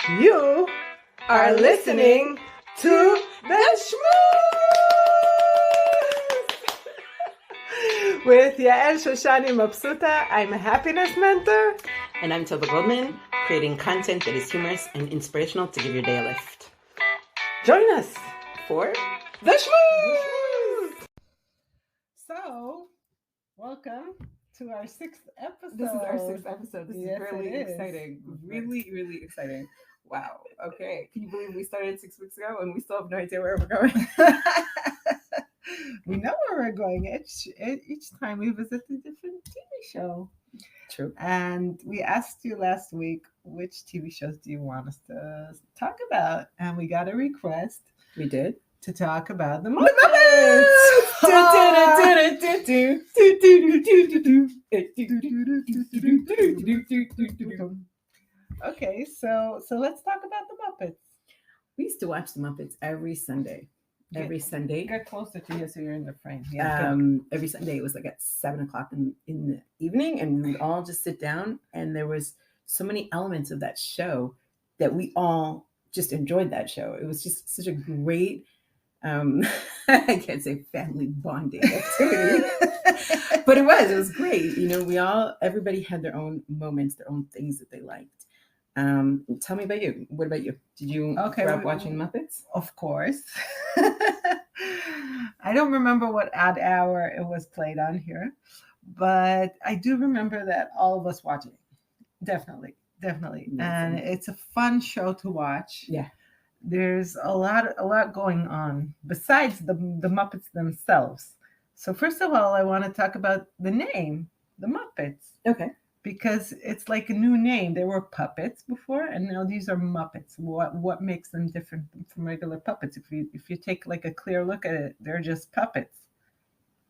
You are listening to the Shmooze with Yael Shoshani Mapsuta. I'm a happiness mentor. And I'm Tova Goldman, creating content that is humorous and inspirational to give your day a lift. Join us For the Shmooze! So, welcome to our 6th episode. This is our 6th episode. This Yes, is really it is. exciting. Really exciting. Wow. Okay. Can you believe we started 6 weeks ago and we still have no idea where we're going? We know where we're going. Each time we visit a different TV show. True. And we asked you last week, which TV shows do you want us to talk about? And we got a request. We did. To talk about the Muppets. Okay, so let's talk about the Muppets. We used to watch the Muppets every Sunday. Sunday. Get closer to you so you're in the frame. Yeah, every Sunday it was like at 7:00 in the evening, and we would all just sit down, and there was so many elements of that show that we all just enjoyed that show. It was just such a great I can't say family bonding activity, but it was great. You know, everybody had their own moments, their own things that they liked. Tell me about you. What about you? Did you grow up watching Muppets? Of course. I don't remember what odd hour it was played on here, but I do remember that all of us watching. Definitely. And it's a fun show to watch. Yeah. There's a lot going on besides the Muppets themselves. So first of all, I want to talk about the name, the Muppets. Okay. Because it's like a new name. There were puppets before, and now these are Muppets. What makes them different from regular puppets? If you take like a clear look at it, they're just puppets.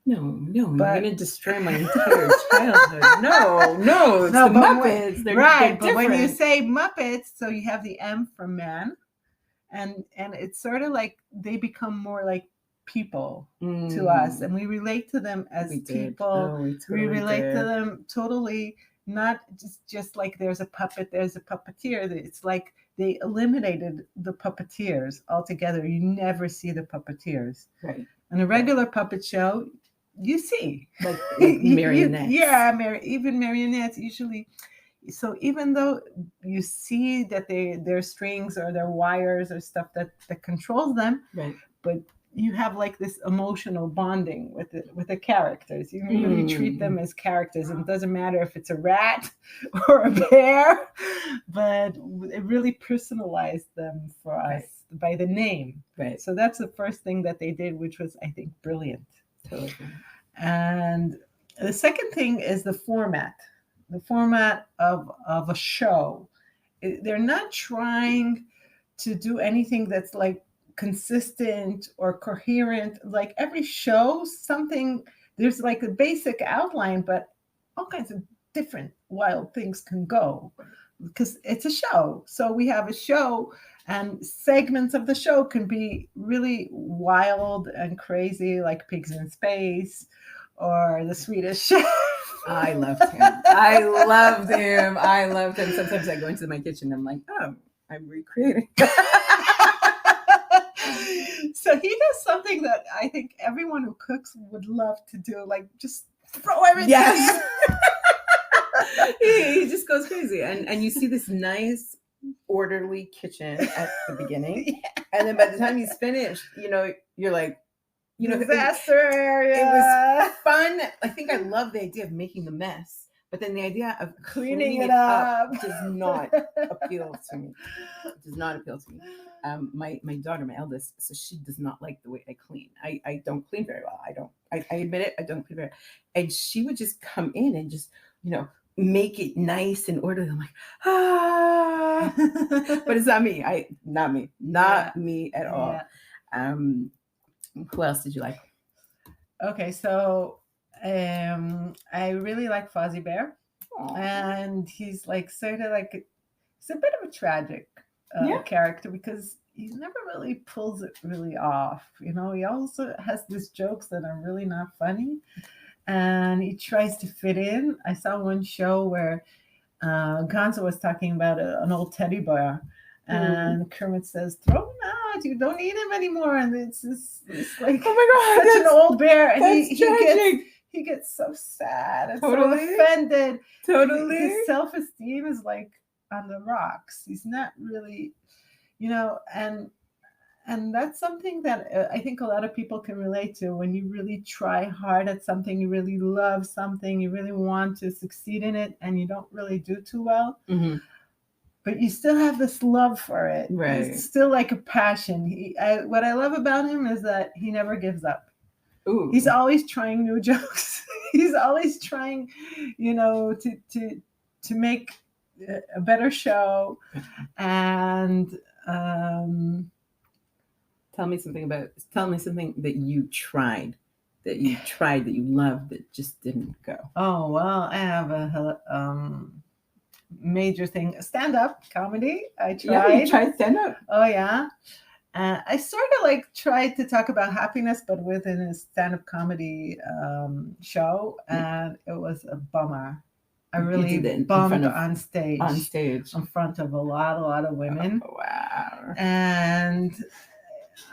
No, you're gonna destroy my entire childhood. No, it's the Muppets. They're right, but when you say Muppets, so you have the M for man, and it's sort of like they become more like people to us, and we relate to them as people. We relate to them totally. Not just like there's a puppet, there's a puppeteer. It's like they eliminated the puppeteers altogether. You never see the puppeteers. Right. In a regular puppet show, you see. Like marionettes. Even marionettes usually. So even though you see that their strings or their wires or stuff that controls them, right. But you have like this emotional bonding with the characters. You really treat them as characters, and it doesn't matter if it's a rat or a bear, but it really personalized them for us by the name. Right. So that's the first thing that they did, which was, I think, brilliant. Totally. And the second thing is the format of a show. They're not trying to do anything that's like consistent or coherent. Like every show, there's like a basic outline, but all kinds of different wild things can go because it's a show. So we have a show, and segments of the show can be really wild and crazy, like Pigs in Space or The Swedish Chef. I loved him. Sometimes I go into my kitchen and I'm like, oh, I'm recreating. So he does something that I think everyone who cooks would love to do, like just throw everything. Yes. he just goes crazy. And you see this nice, orderly kitchen at the beginning. Yeah. And then by the time he's finished, you're like, disaster area. It was fun. I think I love the idea of making the mess. But then the idea of cleaning it up does not appeal to me. It does not appeal to me. My daughter, my eldest, so she does not like the way I clean. I don't clean very well. I admit it. I don't clean very well. And she would just come in and just, make it nice and orderly. I'm like, but it's not me. Not me at all. Yeah. Who else did you like? Okay, so I really like Fozzie Bear. Aww. And he's like sort of like he's a bit of a tragic character because he never really pulls it really off. He also has these jokes that are really not funny, and he tries to fit in. I saw one show where Gonzo was talking about an old teddy bear, And Kermit says, "Throw him out! You don't need him anymore." And it's like, oh my God, such an old bear, and tragic. he gets so sad and Totally. so offended. Totally. His self-esteem is like on the rocks. He's not really, and that's something that I think a lot of people can relate to. When you really try hard at something, you really love something, you really want to succeed in it, and you don't really do too well. Mm-hmm. But you still have this love for it. Right. It's still like a passion. What I love about him is that he never gives up. Ooh. He's always trying new jokes. He's always trying, to make a better show. And tell me something that you tried, that you loved, that just didn't go. Oh, well, I have a major thing, stand-up comedy. I tried. Yeah, you tried stand-up. Oh, yeah. I sort of like tried to talk about happiness, but within a stand-up comedy show, and it was a bummer. I really bummed on stage in front of a lot of women. Oh, wow. And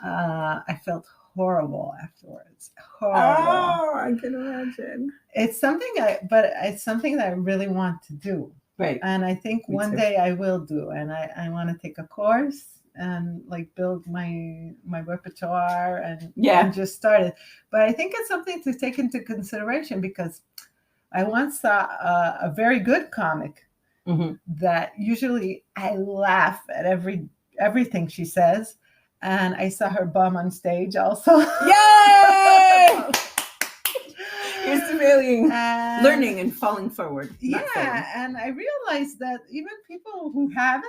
I felt horrible afterwards. Horrible. Oh, I can imagine. It's something that I really want to do. Right. And I think one day I will do. And I want to take a course and like build my repertoire and just start it. But I think it's something to take into consideration, because I once saw a very good comic that usually I laugh at everything she says. And I saw her bum on stage also. Yay! You're really learning and falling forward. Yeah, and I realized that even people who have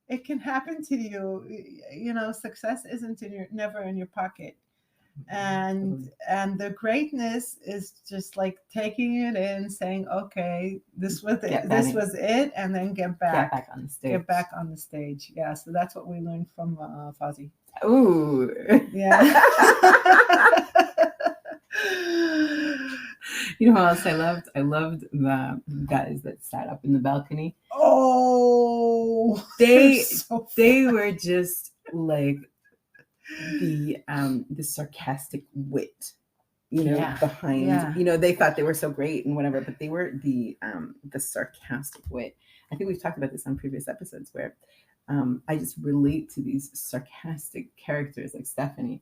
it can happen to you. Success isn't never in your pocket. And the greatness is just like taking it in, saying, okay, this was it, and then get back on the stage. Get back on the stage. Yeah, so that's what we learned from Fozzie. Ooh. Yeah. You know what else I loved? I loved the guys that sat up in the balcony. Oh, they were just like the sarcastic wit, behind. They thought they were so great and whatever, but they were the sarcastic wit. I think we've talked about this on previous episodes, where I just relate to these sarcastic characters like Stephanie.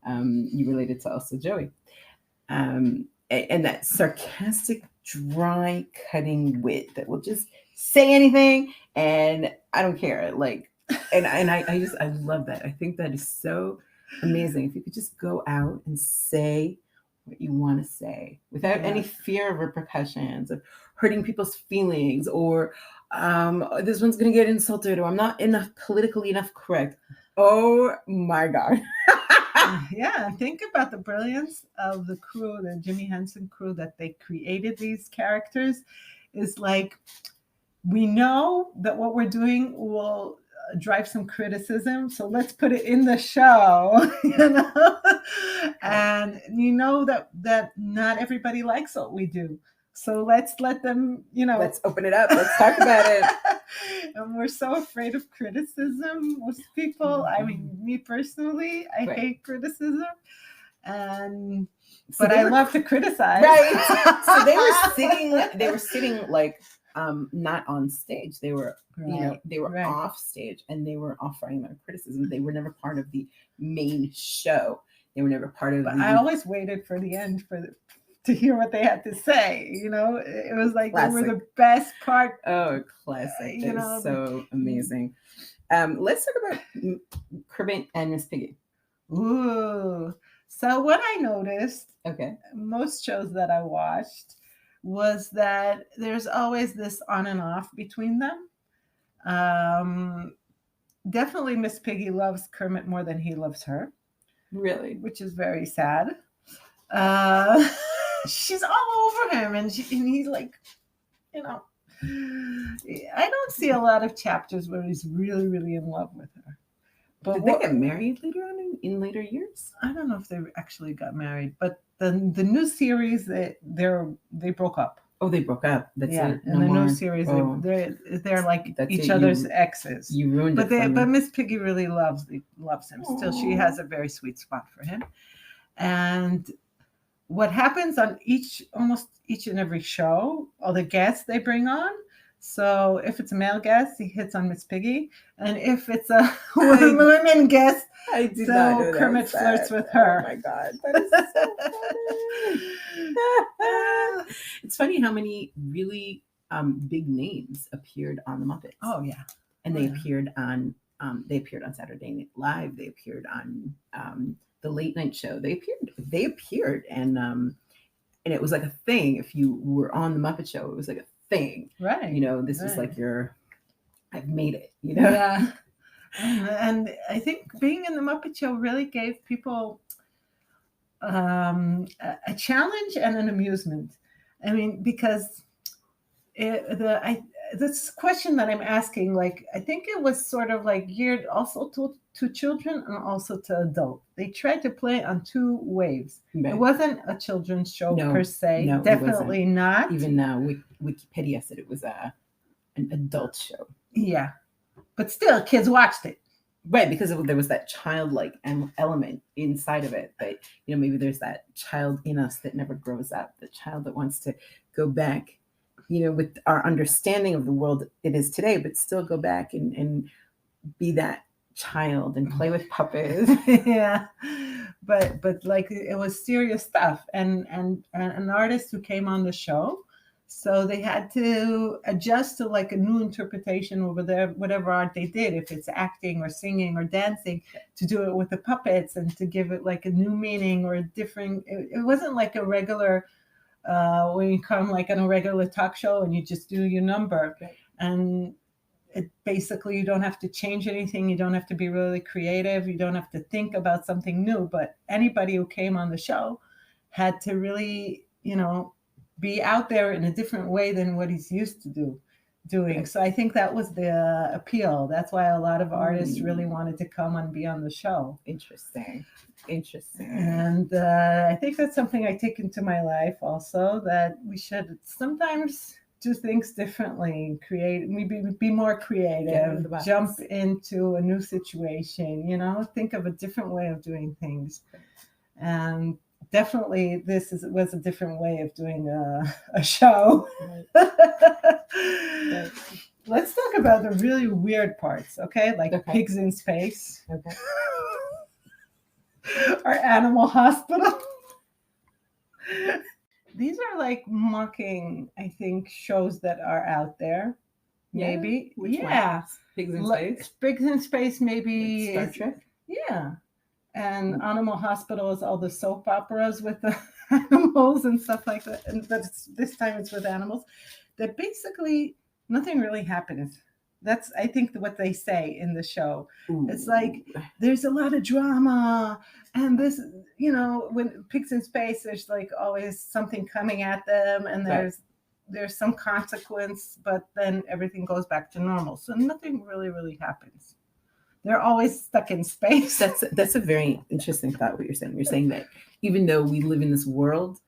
You related to also Joey, and that sarcastic, dry, cutting wit that will just say anything, and I don't care. Like, and I love that. I think that is so amazing. If you could just go out and say what you want to say without any fear of repercussions, of hurting people's feelings, or this one's gonna get insulted, or I'm not politically enough correct. Oh my God. Yeah, think about the brilliance of the crew, the Jimmy Henson crew, that they created these characters. Is like, we know that what we're doing will drive some criticism, so let's put it in the show, and that not everybody likes what we do, so let's let them, let's open it up, let's talk about it. And we're so afraid of criticism, most people. I mean, me personally, I hate criticism, but I love to criticize. Right. So they were sitting like not on stage. They were off stage, and they were offering their criticism. They were never part of the main show. They were never part of I always waited for the end to hear what they had to say. It was like classic. They were the best part. Oh, classic. It's so amazing. Let's talk about Kermit and Miss Piggy. Ooh. So what I noticed, most shows that I watched, was that there's always this on and off between them. Definitely Miss Piggy loves Kermit more than he loves her. Really? Which is very sad. She's all over him, and he's like, I don't see a lot of chapters where he's really, really in love with her. But did they get married later on in later years? I don't know if they actually got married, but the new series, they broke up. Oh, they broke up. That's it. in the more. new series, Oh, they're like that's each it. other's exes. You ruined But it for me. but Miss Piggy really loves him. Still, she Aw. has a very sweet spot for him. And what happens on almost each and every show, all the guests they bring on. So if it's a male guest, he hits on Miss Piggy, and if it's a women guest, I did so not know that Kermit was flirts that. with her. Oh my god, that is so funny. It's funny how many really big names appeared on the Muppets. Oh yeah, and they appeared on Saturday Night Live. They appeared on the Late Night Show. They appeared, and it was like a thing. If you were on the Muppet Show, it was like a thing. Right. This was like I've made it. Yeah. And I think being in the Muppet Show really gave people a challenge and an amusement. I mean, because this question that I'm asking, like, I think it was sort of like geared also to children and also to adult. They tried to play on two waves. Right. It wasn't a children's show per se. No, definitely not. Even Wikipedia said it was an adult show. Yeah. But still, kids watched it. Right, because there was that childlike element inside of it. That, maybe there's that child in us that never grows up, the child that wants to go back, with our understanding of the world it is today, but still go back and be that child and play with puppets. Yeah. But like, it was serious stuff. And an artist who came on the show, so they had to adjust to like a new interpretation over whatever art they did, if it's acting or singing or dancing, to do it with the puppets and to give it like a new meaning or a different. It wasn't like a regular when you come like on a regular talk show and you just do your number. Right. And it basically, you don't have to change anything. You don't have to be really creative. You don't have to think about something new. But anybody who came on the show had to really, be out there in a different way than what he's used to doing. So I think that was the appeal. That's why a lot of artists really wanted to come and be on the show. Interesting. And I think that's something I take into my life also, that we should sometimes do things differently, maybe be more creative, jump into a new situation, think of a different way of doing things. And definitely was a different way of doing a show. Right. Let's talk about the really weird parts, okay? Like pigs in space. Okay. Or Animal Hospital. These are like mocking, I think, shows that are out there. Maybe. Which ones? Pigs in Space? Pigs in Space, maybe. Like Star Trek? Yeah. And Animal Hospital is all the soap operas with the animals and stuff like that. But this time it's with animals. That basically nothing really happens. That's, I think, what they say in the show. Ooh. It's like there's a lot of drama, and this, when Pigs in Space, there's like always something coming at them, and there's some consequence, but then everything goes back to normal. So nothing really happens. They're always stuck in space. That's a very interesting thought. What you're saying. You're saying that even though we live in this world,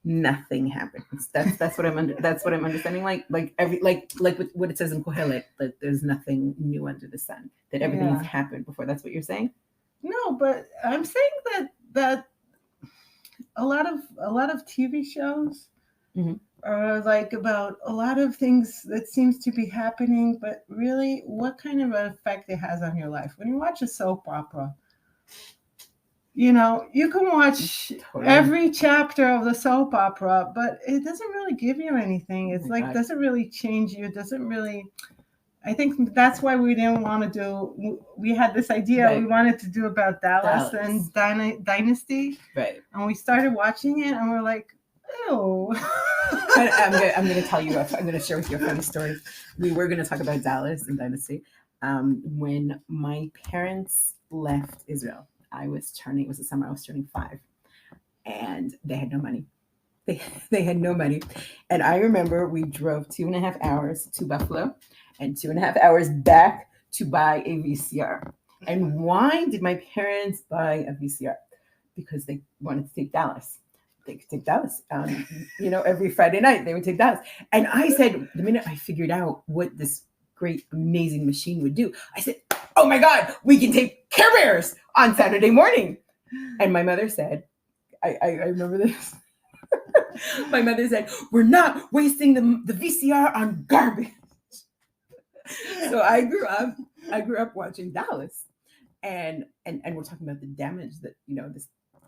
nothing happens. That's what I'm understanding. Like with what it says in Kohelet, that there's nothing new under the sun. That everything has happened before. That's what you're saying. No, but I'm saying that a lot of TV shows. Mm-hmm. Or like about a lot of things that seems to be happening, but really what kind of an effect it has on your life. When you watch a soap opera, you can watch every chapter of the soap opera, but it doesn't really give you anything. It's doesn't really change you. It doesn't really, I think that's why we didn't want to we had this idea we wanted to do about Dallas. And Dynasty. Right. And we started watching it and we're like, ew. I'm going to tell you, I'm going to share with you a funny story. We were going to talk about Dallas and Dynasty. When my parents left Israel, it was the summer I was turning 5, and they had no money. They had no money. And I remember we drove 2.5 hours to Buffalo and 2.5 hours back to buy a VCR. And why did my parents buy a VCR? Because they wanted to take Dallas. they could take Dallas. Every Friday night they would take Dallas. And I said, the minute I figured out what this great, amazing machine would do, I said, oh my God, we can take Care Bears on Saturday morning. And my mother said, I remember this. My mother said, we're not wasting the VCR on garbage. So I grew up watching Dallas. And we're talking about the damage that,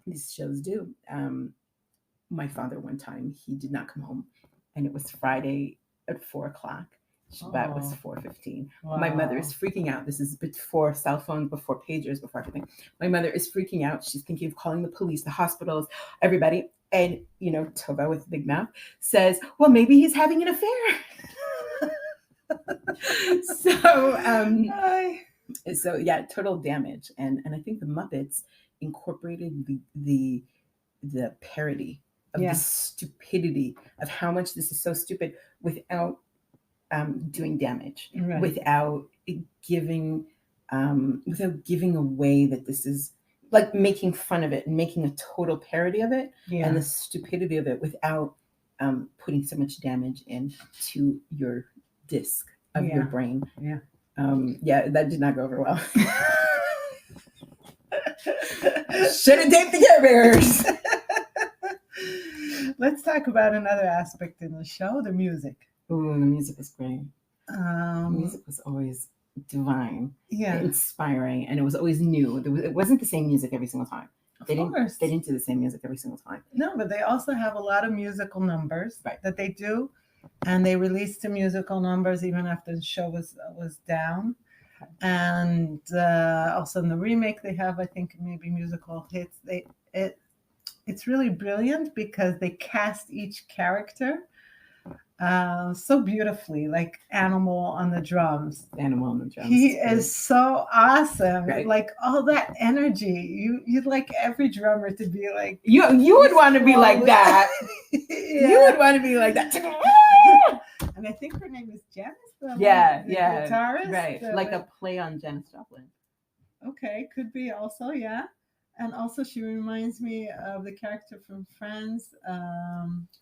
these shows do. My father, one time, he did not come home, and it was Friday at 4:00. That was 4:15. Wow. My mother is freaking out. This is before cell phones, before pagers, before everything. My mother is freaking out. She's thinking of calling the police, the hospitals, everybody. And, Tova with the big mouth says, well, maybe he's having an affair. So yeah, total damage. And I think the Muppets incorporated the parody of the stupidity of how much this is so stupid without doing damage, right. without giving away that this is like making fun of it and making a total parody of it and the stupidity of it without putting so much damage into your disc of your brain. That did not go over well. Should have taped the Care Bears. Let's talk about another aspect in the show, the music. Ooh, the music was great. The music was always divine, inspiring, and it was always new. It wasn't the same music every single time. They didn't do the same music every single time. No, but they also have a lot of musical numbers that they do, and they released the musical numbers even after the show was down. And also in the remake, they have, I think, maybe musical hits. It's really brilliant because they cast each character so beautifully, like Animal on the drums. He is so awesome. Right. Like all that energy. You'd like every drummer to be like you would want to be like that. You would want to be like that. And I think her name is Janice. The guitarist, right? Like a play on Janis Joplin. Okay, could be also, yeah. And also, she reminds me of the character from Friends.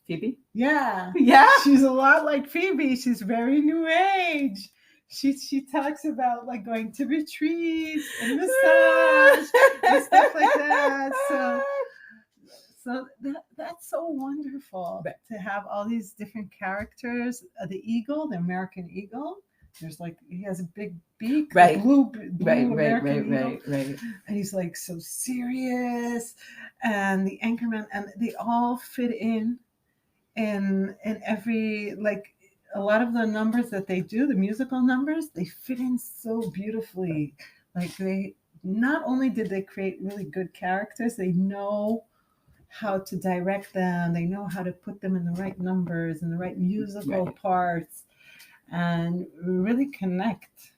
Phoebe? Yeah. Yeah. She's a lot like Phoebe. She's very new age. She talks about like going to retreats and massage and stuff like that. So that's so wonderful to have all these different characters. The eagle, the American eagle. There's like, he has a big beak, right? Blue Right. And he's like so serious, and the anchorman, and they all fit in every, like, a lot of the numbers that they do, the musical numbers, they fit in so beautifully. Like, they not only did they create really good characters, they know how to direct them, they know how to put them in the right numbers and the right musical parts. And really connect,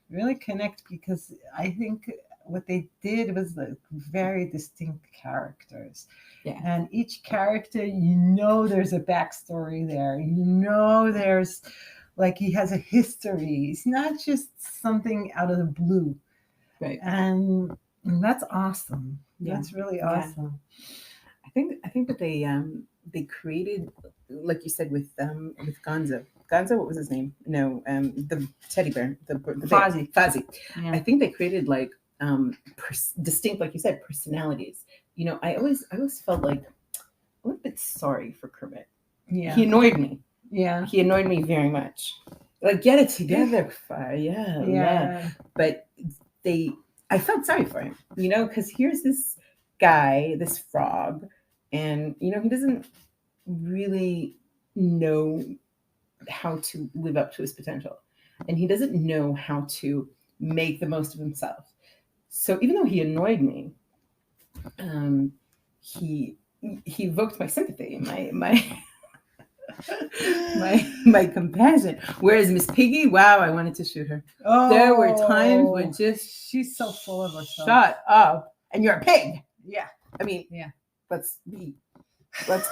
because I think what they did was like very distinct characters. Yeah. And each character, there's a backstory there. There's like, he has a history. It's not just something out of the blue. Right. And that's awesome. Yeah. That's really awesome. Yeah. I think that they created, like you said, with Gonzo. Gonzo, what was his name? No, the teddy bear, the Fozzie. Yeah. I think they created like distinct, like you said, personalities. I always felt like a little bit sorry for Kermit. Yeah, he annoyed me. Yeah, he annoyed me very much. Like, get it together, yeah. But I felt sorry for him, because here's this guy, this frog, and he doesn't really know how to live up to his potential, and he doesn't know how to make the most of himself. So even though he annoyed me, he evoked my sympathy, my compassion. Whereas Miss Piggy, wow, I wanted to shoot her. There were times when she's so full of herself. Shut up, and you're a pig. Yeah, I mean, let's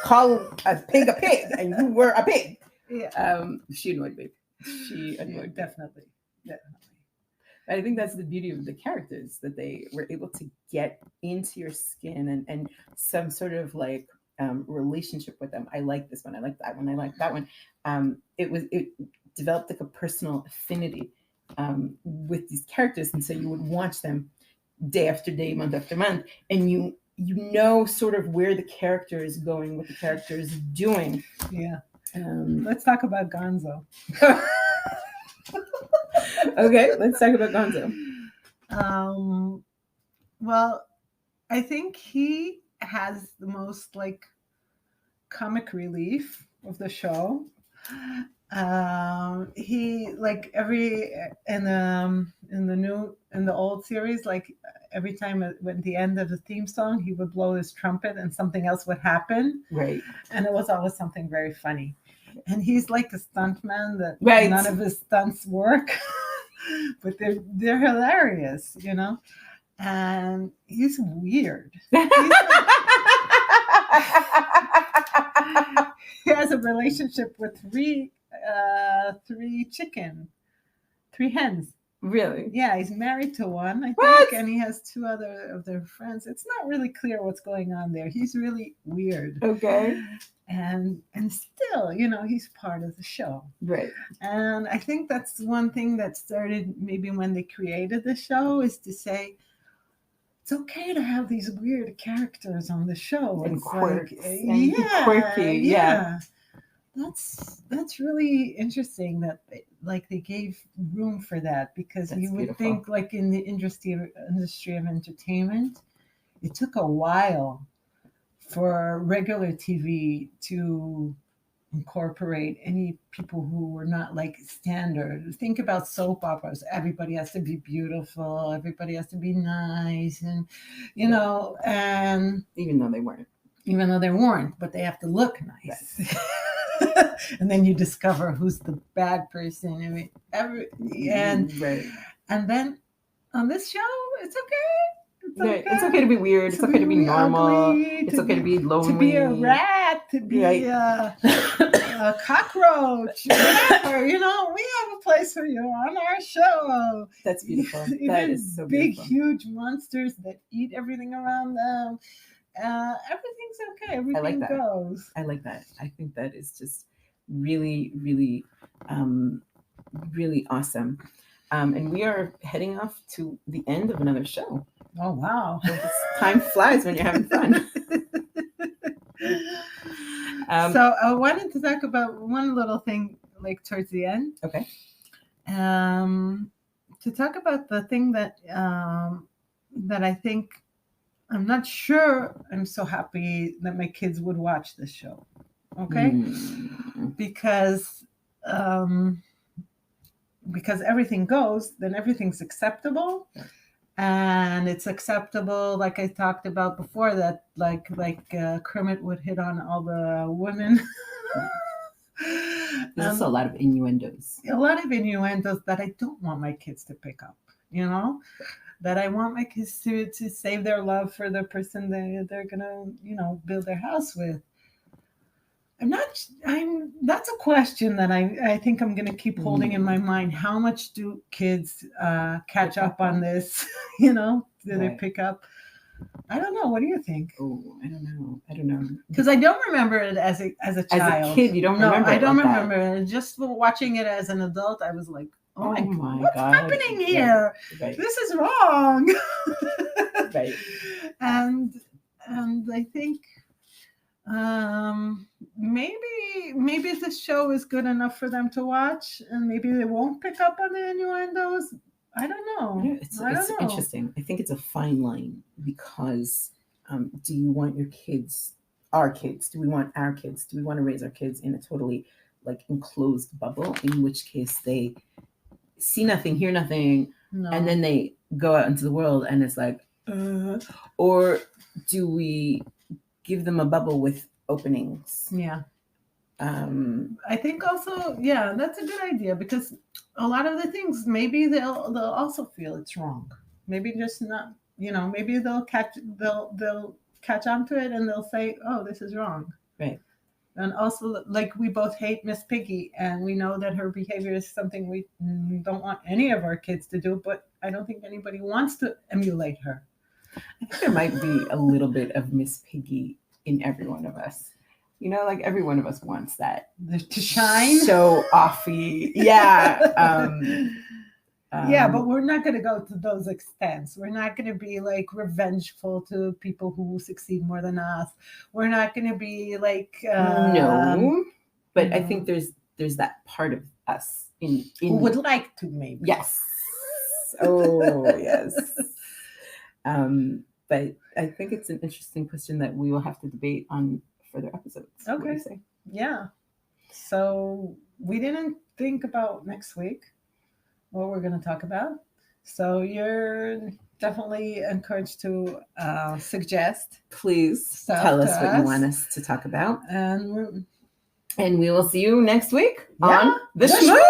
call a pig, and you were a pig. Yeah. She annoyed me. Definitely. I think that's the beauty of the characters, that they were able to get into your skin and some sort of like relationship with them. I like this one. I like that one. I like that one. It developed like a personal affinity with these characters, and so you would watch them day after day, month after month, and you know sort of where the character is going, what the character is doing. Yeah. Let's talk about Gonzo. Okay, let's talk about Gonzo. Well, I think he has the most like comic relief of the show. He like every in the old series, like every time at the end of the theme song, he would blow his trumpet and something else would happen. Right. And it was always something very funny. And he's like a stuntman that right. None of his stunts work, but they're hilarious, you know. And he's weird. He has a relationship with three hens. Really? Yeah, he's married to one, I think, and he has two other of their friends. It's not really clear what's going on there. He's really weird. Okay. And still, you know, he's part of the show. Right. And I think that's one thing that started maybe when they created the show, is to say, it's okay to have these weird characters on the show. And it's quirks. Like, and quirky. Yeah. That's really interesting that they gave room for that, because you would think like in the industry of entertainment, it took a while for regular TV to incorporate any people who were not like standard. Think about soap operas. Everybody has to be beautiful. Everybody has to be nice, and you know, and even though they weren't, but they have to look nice. Yes. And then you discover who's the bad person. I mean, and then on this show, it's okay. It's okay to be weird. It's okay to be normal. It's okay to be lonely. To be a rat. To be a cockroach. Whatever. You know, we have a place for you on our show. That's beautiful. That is so beautiful. Big, huge monsters that eat everything around them. Everything's okay. Everything goes. I like that. I think that is just really, really, really awesome. And we are heading off to the end of another show. Oh, wow. Time flies when you're having fun. So I wanted to talk about one little thing, like towards the end. Okay. To talk about the thing that I think, I'm not sure I'm so happy that my kids would watch this show. Okay? Because everything goes, then everything's acceptable. Yeah. And it's acceptable, like I talked about before, that like Kermit would hit on all the women. There's also a lot of innuendos. A lot of innuendos that I don't want my kids to pick up, you know? That I want my kids to save their love for the person they're gonna, you know, build their house with. That's a question that I think I'm gonna keep holding in my mind. How much do kids catch up on this? You know, do they pick up? I don't know. What do you think? Oh, I don't know. Because I don't remember it as a child. As a kid, you don't remember. No, I don't remember it. Just watching it as an adult, I was like, oh my God, what's happening here? Right. This is wrong. Right. And I think maybe this show is good enough for them to watch, and maybe they won't pick up on the innuendos. I don't know. Yeah, it's interesting. I think it's a fine line, because do you want our kids? Do we want our kids? Do we want to raise our kids in a totally like enclosed bubble, in which case they see nothing, hear nothing, and then they go out into the world and it's like, or do we give them a bubble with openings? Yeah. I think also, yeah, that's a good idea, because a lot of the things, maybe they'll also feel it's wrong. Maybe just not, you know, maybe they'll catch on to it and they'll say, oh, this is wrong. Right. And also, like, we both hate Miss Piggy, and we know that her behavior is something we don't want any of our kids to do, but I don't think anybody wants to emulate her. I think there might be a little bit of Miss Piggy in every one of us. You know, like every one of us wants that to shine. So offy. Yeah. Yeah, but we're not going to go to those extents. We're not going to be like revengeful to people who succeed more than us. We're not going to be like no. But I think there's that part of us in who would like to, maybe. Yes. Oh, yes. But I think it's an interesting question that we will have to debate on further episodes. Okay. What do you say? Yeah. So we didn't think about next week what we're going to talk about. So you're definitely encouraged to suggest. Please tell us what you want us to talk about. And we will see you next week on The Shmooze.